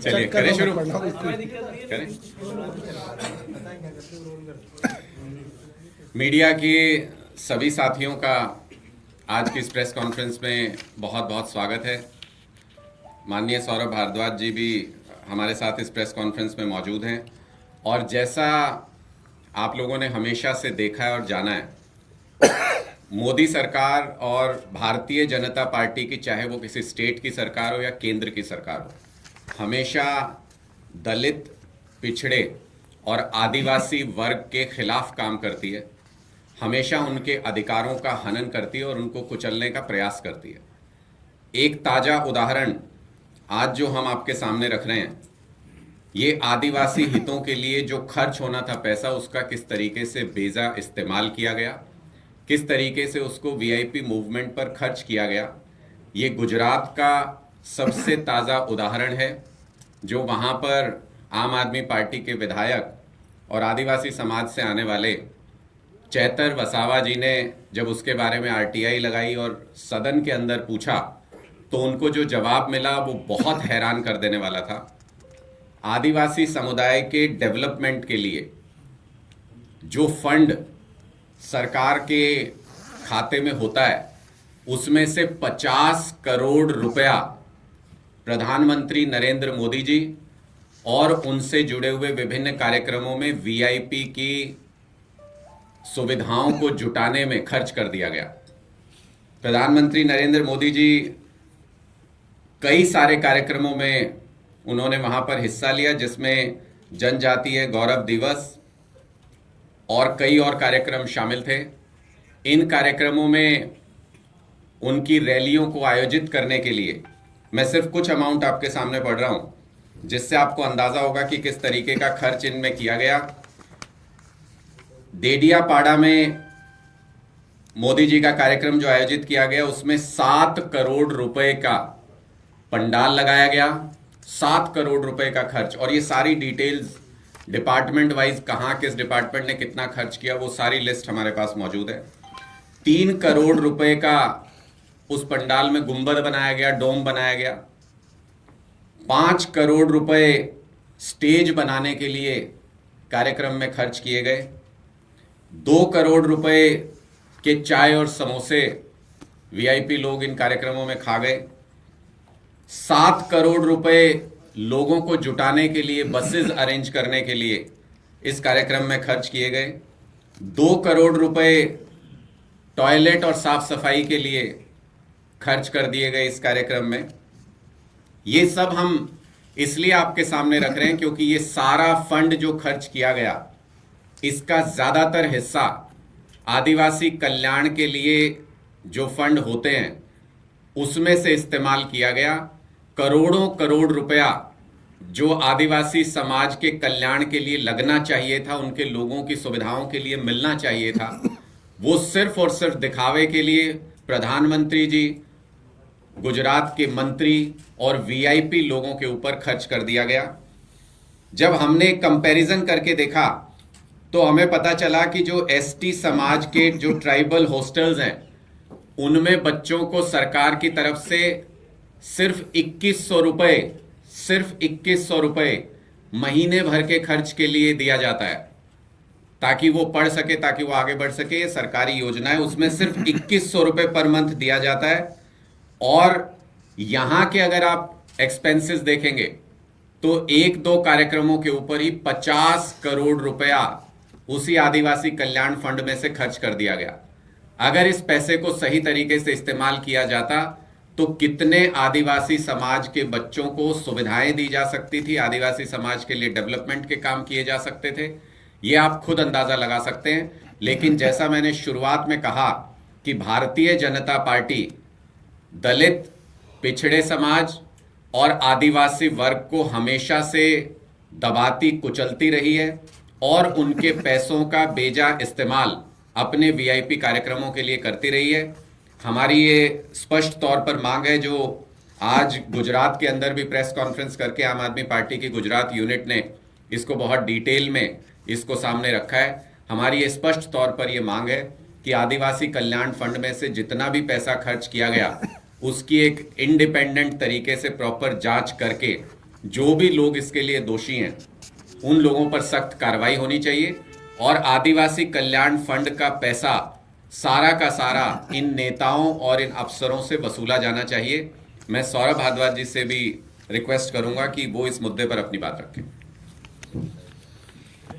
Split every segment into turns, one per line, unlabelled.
चलिए करें शुरू करें। मीडिया के सभी साथियों का आज की इस प्रेस कॉन्फ्रेंस में बहुत बहुत स्वागत है। माननीय सौरभ भारद्वाज जी भी हमारे साथ इस प्रेस कॉन्फ्रेंस में मौजूद हैं और जैसा आप लोगों ने हमेशा से देखा है और जाना है, मोदी सरकार और भारतीय जनता पार्टी की, चाहे वो किसी स्टेट की सरकार हो या केंद्र की सरकार हो, हमेशा दलित, पिछड़े और आदिवासी वर्ग के खिलाफ काम करती है। हमेशा उनके अधिकारों का हनन करती है और उनको कुचलने का प्रयास करती है। एक ताज़ा उदाहरण आज जो हम आपके सामने रख रहे हैं, ये आदिवासी हितों के लिए जो खर्च होना था पैसा, उसका किस तरीके से बेजा इस्तेमाल किया गया, किस तरीके से उसको वीआईपी मूवमेंट पर खर्च किया गया। ये गुजरात का सबसे ताज़ा उदाहरण है, जो वहाँ पर आम आदमी पार्टी के विधायक और आदिवासी समाज से आने वाले चैतर वसावा जी ने जब उसके बारे में आरटीआई लगाई और सदन के अंदर पूछा, तो उनको जो जवाब मिला वो बहुत हैरान कर देने वाला था। आदिवासी समुदाय के डेवलपमेंट के लिए जो फंड सरकार के खाते में होता है, उसमें से 50 करोड़ रुपया प्रधानमंत्री नरेंद्र मोदी जी और उनसे जुड़े हुए विभिन्न कार्यक्रमों में वीआईपी की सुविधाओं को जुटाने में खर्च कर दिया गया। प्रधानमंत्री नरेंद्र मोदी जी कई सारे कार्यक्रमों में उन्होंने वहां पर हिस्सा लिया, जिसमें जनजातीय गौरव दिवस और कई और कार्यक्रम शामिल थे। इन कार्यक्रमों में उनकी रैलियों को आयोजित करने के लिए मैं सिर्फ कुछ अमाउंट आपके सामने पढ़ रहा हूं, जिससे आपको अंदाजा होगा कि किस तरीके का खर्च इनमें किया गया। देडियापाड़ा में मोदी जी का कार्यक्रम जो आयोजित किया गया, उसमें 7 करोड़ रुपए का पंडाल लगाया गया, 7 करोड़ रुपए का खर्च। और ये सारी डिटेल्स डिपार्टमेंट वाइज कहाँ किस डिपार्टमेंट ने कितना खर्च किया, वो सारी लिस्ट हमारे पास मौजूद है। 3 करोड़ रुपए का उस पंडाल में गुंबद बनाया गया, डोम बनाया गया। 5 करोड़ रुपए स्टेज बनाने के लिए कार्यक्रम में खर्च किए गए। 2 करोड़ रुपए के चाय और समोसे वीआईपी लोग इन कार्यक्रमों में खा गए। 7 करोड़ रुपए लोगों को जुटाने के लिए, बसेस अरेंज करने के लिए इस कार्यक्रम में खर्च किए गए। 2 करोड़ रुपए टॉयलेट और साफ सफाई के लिए खर्च कर दिए गए इस कार्यक्रम में। ये सब हम इसलिए आपके सामने रख रहे हैं क्योंकि ये सारा फंड जो खर्च किया गया, इसका ज्यादातर हिस्सा आदिवासी कल्याण के लिए जो फंड होते हैं उसमें से इस्तेमाल किया गया। करोड़ों करोड़ रुपया जो आदिवासी समाज के कल्याण के लिए लगना चाहिए था, उनके लोगों की सुविधाओं के लिए मिलना चाहिए था, वो सिर्फ और सिर्फ दिखावे के लिए प्रधानमंत्री जी, गुजरात के मंत्री और वीआईपी लोगों के ऊपर खर्च कर दिया गया। जब हमने कंपैरिजन करके देखा तो हमें पता चला कि जो एसटी समाज के जो ट्राइबल हॉस्टल्स हैं, उनमें बच्चों को सरकार की तरफ से सिर्फ 2100 रुपए महीने भर के खर्च के लिए दिया जाता है, ताकि वो पढ़ सके, ताकि वो आगे बढ़ सके। ये सरकारी योजना है, उसमें सिर्फ 2100 रुपए पर मंथ दिया जाता है। और यहां के अगर आप एक्सपेंसेस देखेंगे तो 1-2 कार्यक्रमों के ऊपर ही 50 करोड़ रुपया उसी आदिवासी कल्याण फंड में से खर्च कर दिया गया। अगर इस पैसे को सही तरीके से इस्तेमाल किया जाता तो कितने आदिवासी समाज के बच्चों को सुविधाएं दी जा सकती थी, आदिवासी समाज के लिए डेवलपमेंट के काम किए जा सकते थे, ये आप खुद अंदाजा लगा सकते हैं। लेकिन जैसा मैंने शुरुआत में कहा कि भारतीय जनता पार्टी दलित, पिछड़े समाज और आदिवासी वर्ग को हमेशा से दबाती कुचलती रही है और उनके पैसों का बेजा इस्तेमाल अपने वीआईपी कार्यक्रमों के लिए करती रही है। हमारी ये स्पष्ट तौर पर मांग है, जो आज गुजरात के अंदर भी प्रेस कॉन्फ्रेंस करके आम आदमी पार्टी की गुजरात यूनिट ने इसको बहुत डिटेल में इसको सामने रखा है। हमारी ये स्पष्ट तौर पर ये मांग है कि आदिवासी कल्याण फंड में से जितना भी पैसा खर्च किया गया उसकी एक इंडिपेंडेंट तरीके से प्रॉपर जांच करके जो भी लोग इसके लिए दोषी हैं उन लोगों पर सख्त कार्रवाई होनी चाहिए और आदिवासी कल्याण फंड का पैसा सारा का सारा इन नेताओं और इन अफसरों से वसूला जाना चाहिए। मैं सौरभ भारद्वाज जी से भी रिक्वेस्ट करूंगा कि वो इस मुद्दे पर अपनी बात रखें।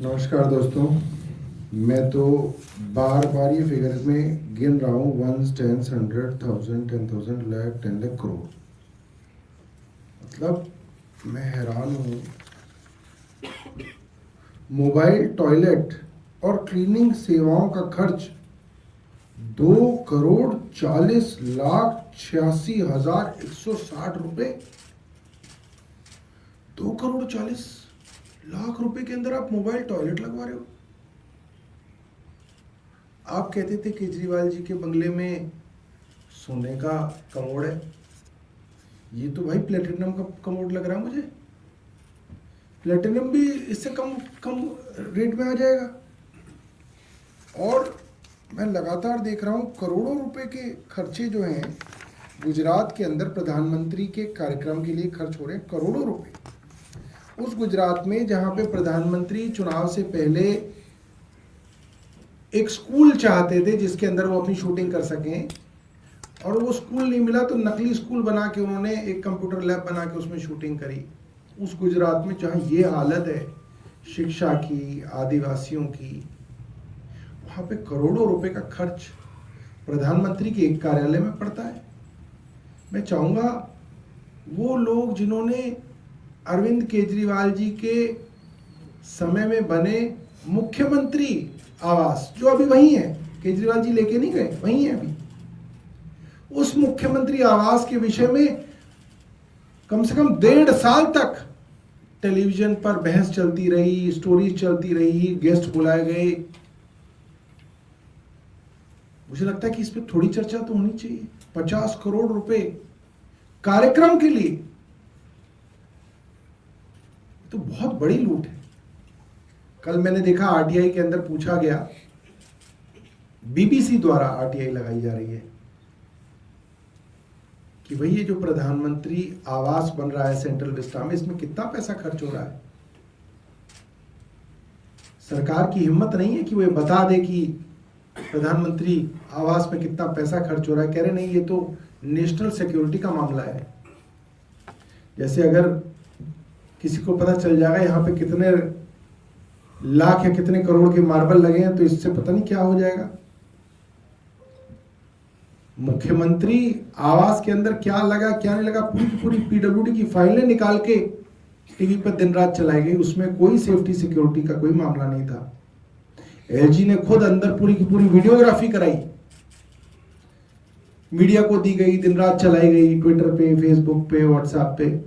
नमस्कार दोस्तों, मैं तो बार बार ये फिगर्स में गिन रहा हूँ 1, 10, 100, 1000, 10,000, लाख, 10 लाख करोड़। मतलब मैं हैरान हूँ। मोबाइल टॉयलेट और क्लीनिंग सेवाओं का खर्च 2,40,86,160 रुपए। 2,40,00,000 रुपए के अंदर आप मोबाइल टॉयलेट लगवा रहे हो। आप कहते थे केजरीवाल जी के बंगले में सोने का कमोड है, ये तो भाई प्लेटिनम का कमोड लग रहा है मुझे। प्लेटिनम भी इससे कम रेट में आ जाएगा। और मैं लगातार देख रहा हूँ करोड़ों रुपए के खर्चे जो हैं गुजरात के अंदर प्रधानमंत्री के कार्यक्रम के लिए खर्च हो रहे हैं, करोड़ों रुपए। उस गुजरात में जहाँ पे प्रधानमंत्री चुनाव से पहले एक स्कूल चाहते थे जिसके अंदर वो अपनी शूटिंग कर सकें, और वो स्कूल नहीं मिला तो नकली स्कूल बना के उन्होंने एक कंप्यूटर लैब बना के उसमें शूटिंग करी। उस गुजरात में जहाँ ये हालत है शिक्षा की, आदिवासियों की, वहाँ पे करोड़ों रुपए का खर्च प्रधानमंत्री के एक कार्यालय में पड़ता है। मैं चाहूँगा वो लोग जिन्होंने अरविंद केजरीवाल जी के समय में बने मुख्यमंत्री आवास, जो अभी वही है, केजरीवाल जी लेके नहीं गए, वही है अभी, उस मुख्यमंत्री आवास के विषय में कम से कम 1.5 साल तक टेलीविजन पर बहस चलती रही, स्टोरीज चलती रही, गेस्ट बुलाए गए। मुझे लगता है कि इस पे थोड़ी चर्चा तो होनी चाहिए। 50 करोड़ रुपए कार्यक्रम के लिए तो बहुत बड़ी लूट है। कल मैंने देखा आरटीआई के अंदर पूछा गया, बीबीसी द्वारा आरटीआई लगाई जा रही है कि भाई ये जो प्रधानमंत्री आवास बन रहा है सेंट्रल विस्टा में, इसमें कितना पैसा खर्च हो रहा है। सरकार की हिम्मत नहीं है कि वो बता दे कि प्रधानमंत्री आवास में कितना पैसा खर्च हो रहा है। कह रहे नहीं, ये तो नेशनल सिक्योरिटी का मामला है। जैसे अगर किसी को पता चल जाएगा यहाँ पे कितने लाख या कितने करोड़ के मार्बल लगे हैं तो इससे पता नहीं क्या हो जाएगा। मुख्यमंत्री आवास के अंदर क्या लगा क्या नहीं लगा, पूरी पीडब्ल्यूडी की फाइलें निकाल के टीवी पर दिन रात चलाई गई। उसमें कोई सेफ्टी सिक्योरिटी का कोई मामला नहीं था। एलजी ने खुद अंदर पूरी की पूरी वीडियोग्राफी कराई, मीडिया को दी गई, दिन रात चलाई गई, ट्विटर पे, फेसबुक पे, व्हाट्सएप पे।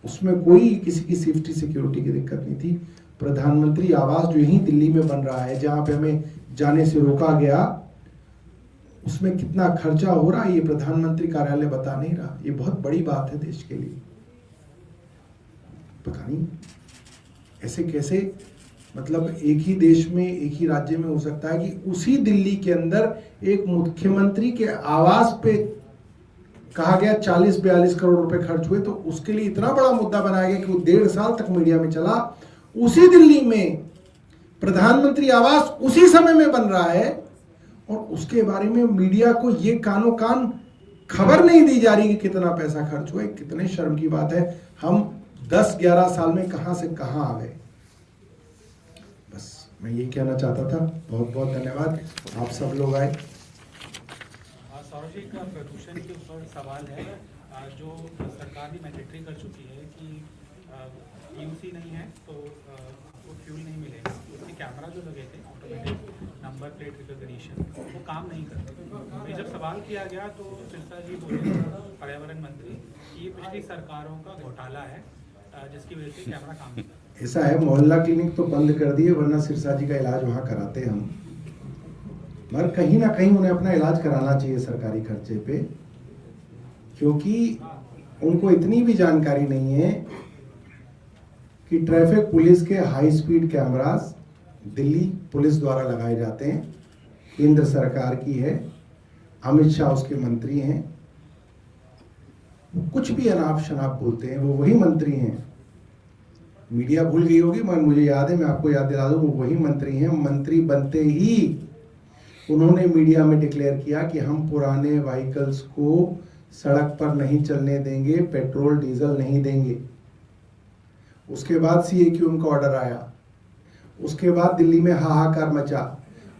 उसमें कोई किसी की सेफ्टी सिक्योरिटी की दिक्कत नहीं थी। प्रधानमंत्री आवास जो यहीं दिल्ली में बन रहा है, जहां पे हमें जाने से रोका गया, उसमें कितना खर्चा हो रहा है ये प्रधानमंत्री कार्यालय बता नहीं रहा। ये बहुत बड़ी बात है देश के लिए। पता नहीं ऐसे कैसे, मतलब एक ही देश में, एक ही राज्य में हो सकता है कि उसी दिल्ली के अंदर एक मुख्यमंत्री के आवास पे कहा गया 40-42 करोड़ रुपए खर्च हुए, तो उसके लिए इतना बड़ा मुद्दा बनाया गया कि वो 1.5 साल तक मीडिया में चला। उसी दिल्ली में प्रधानमंत्री आवास उसी समय में बन रहा है और उसके बारे में मीडिया को ये कानो कान खबर नहीं दी जा रही कि कितना पैसा खर्च हुआ है। कितने शर्म की बात है। हम 10-11 साल में कहां से कहां आ गए। बस मैं ये कहना चाहता था। बहुत बहुत धन्यवाद, आप सब लोग आए।
सौरभ जी का प्रदूषण के ऊपर सवाल है। जो सरकार ने मैंडेटरी कर चुकी है कि यूसी नहीं है तो आपको फ्यूल नहीं मिलेगा। उसके कैमरा जो लगे थे ऑटोमेटिक नंबर प्लेट रिकॉग्निशन, वो काम नहीं करते। तो जब सवाल किया गया तो सिरसा जी बोले, पर्यावरण मंत्री, कि ये पिछली सरकारों का घोटाला है जिसकी वजह से कैमरा काम नहीं करता।
ऐसा है, मोहल्ला क्लिनिक तो बंद कर दिए, वरना सिरसा जी का इलाज वहाँ कराते हम। मगर कहीं ना कहीं उन्हें अपना इलाज कराना चाहिए सरकारी खर्चे पे, क्योंकि उनको इतनी भी जानकारी नहीं है कि ट्रैफिक पुलिस के high speed cameras Delhi police द्वारा लगाए जाते हैं, केंद्र सरकार की है, अमित शाह उसके मंत्री हैं, कुछ भी अनाप शनाप बोलते हैं, वो वही मंत्री हैं। मीडिया भूल गई होगी, मगर मुझे याद है, मैं आपको याद दिला दूं, वो वही मंत्री हैं। मंत्री बनते ही उन्होंने मीडिया में डिक्लेयर किया कि हम पुराने व्हीकल्स को सड़क पर नहीं चलने देंगे, पेट्रोल डीजल नहीं देंगे। उसके बाद CAQM का ऑर्डर आया, उसके बाद दिल्ली में हाहाकार मचा,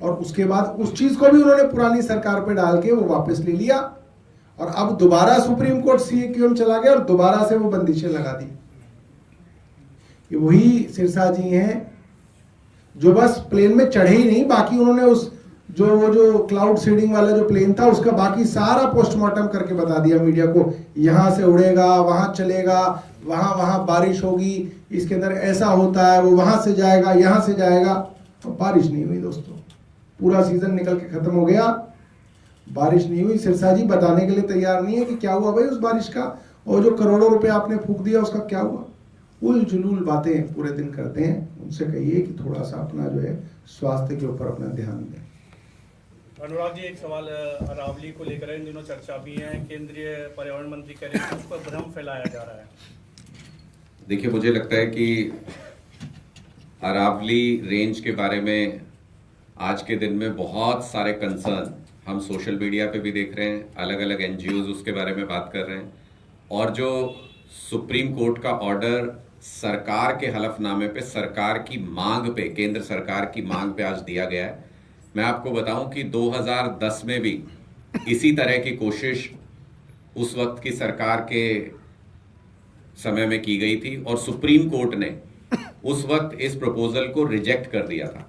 और उसके बाद उस चीज को भी उन्होंने पुरानी सरकार पे डाल के वो वापस ले लिया, और अब दोबारा सुप्रीम कोर्ट CAQM चला गया और दोबारा से वो बंदिशें लगा दी। ये वही सिरसा जी हैं जो बस प्लेन में चढ़े ही नहीं, बाकी उन्होंने उस जो क्लाउड सीडिंग वाला जो प्लेन था उसका बाकी सारा पोस्टमार्टम करके बता दिया मीडिया को, यहां से उड़ेगा, वहां चलेगा, वहां बारिश होगी, इसके अंदर ऐसा होता है, वो वहां से जाएगा, यहां से जाएगा। तो बारिश नहीं हुई दोस्तों, पूरा सीजन निकल के खत्म हो गया, बारिश नहीं हुई। सिरसा जी बताने के लिए तैयार नहीं है कि क्या हुआ भाई उस बारिश का, और जो करोड़ों रुपए आपने फूंक दिया उसका क्या हुआ। उल जुलूल बातें पूरे दिन करते हैं। उनसे कहिए कि थोड़ा सा अपना जो है स्वास्थ्य के ऊपर अपना ध्यान दें।
अनुराग जी, एक सवाल अरावली को लेकर इन दिनों चर्चा भी है, केंद्रीय पर्यावरण मंत्री कह रहे हैं उस पर भ्रम फैलाया जा रहा है।
देखिए, मुझे लगता है कि अरावली रेंज के बारे में आज के दिन में बहुत सारे कंसर्न हम सोशल मीडिया पे भी देख रहे हैं, अलग अलग NGOs उसके बारे में बात कर रहे हैं, और जो सुप्रीम कोर्ट का ऑर्डर सरकार के हलफनामे पे, सरकार की मांग पे, केंद्र सरकार की मांग पे आज दिया गया है। मैं आपको बताऊं कि 2010 में भी इसी तरह की कोशिश उस वक्त की सरकार के समय में की गई थी, और सुप्रीम कोर्ट ने उस वक्त इस प्रपोजल को रिजेक्ट कर दिया था।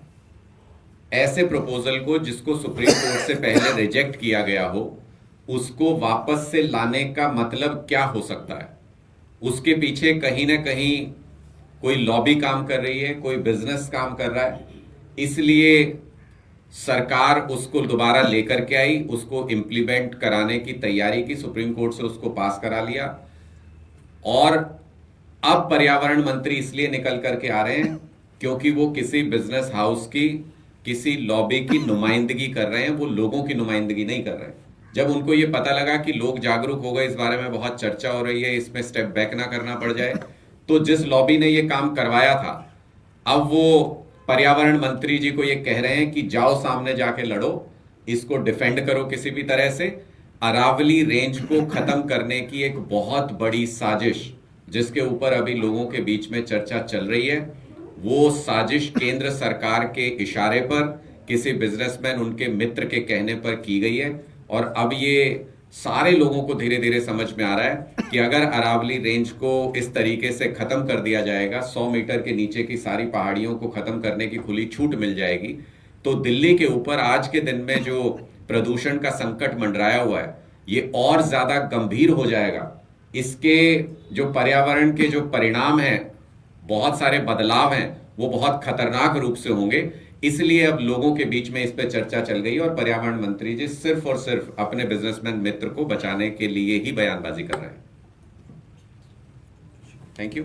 ऐसे प्रपोजल को जिसको सुप्रीम कोर्ट से पहले रिजेक्ट किया गया हो, उसको वापस से लाने का मतलब क्या हो सकता है? उसके पीछे कहीं ना कहीं कोई लॉबी काम कर रही है, कोई बिजनेस काम कर रहा है, इसलिए सरकार उसको दोबारा लेकर के आई, उसको इम्प्लीमेंट कराने की तैयारी की, सुप्रीम कोर्ट से उसको पास करा लिया, और अब पर्यावरण मंत्री इसलिए निकल करके आ रहे हैं क्योंकि वो किसी बिजनेस हाउस की, किसी लॉबी की नुमाइंदगी कर रहे हैं, वो लोगों की नुमाइंदगी नहीं कर रहे हैं। जब उनको ये पता लगा कि लोग जागरूक हो गए, इस बारे में बहुत चर्चा हो रही है, इसमें स्टेप बैक ना करना पड़ जाए, तो जिस लॉबी ने ये काम करवाया था, अब वो पर्यावरण मंत्री जी को ये कह रहे हैं कि जाओ सामने जाके लड़ो, इसको डिफेंड करो किसी भी तरह से। अरावली रेंज को खत्म करने की एक बहुत बड़ी साजिश, जिसके ऊपर अभी लोगों के बीच में चर्चा चल रही है, वो साजिश केंद्र सरकार के इशारे पर, किसी बिजनेसमैन, उनके मित्र के कहने पर की गई है। और अब ये सारे लोगों को धीरे धीरे समझ में आ रहा है कि अगर अरावली रेंज को इस तरीके से खत्म कर दिया जाएगा, 100 मीटर के नीचे की सारी पहाड़ियों को खत्म करने की खुली छूट मिल जाएगी, तो दिल्ली के ऊपर आज के दिन में जो प्रदूषण का संकट मंडराया हुआ है, ये और ज्यादा गंभीर हो जाएगा। इसके जो पर्यावरण के जो परिणाम हैं, बहुत सारे बदलाव हैं, वो बहुत खतरनाक रूप से होंगे। इसलिए अब लोगों के बीच में इस पे चर्चा चल गई, और पर्यावरण मंत्री जी सिर्फ और सिर्फ अपने बिजनेसमैन मित्र को बचाने के लिए ही बयानबाजी कर रहे हैं। Thank you.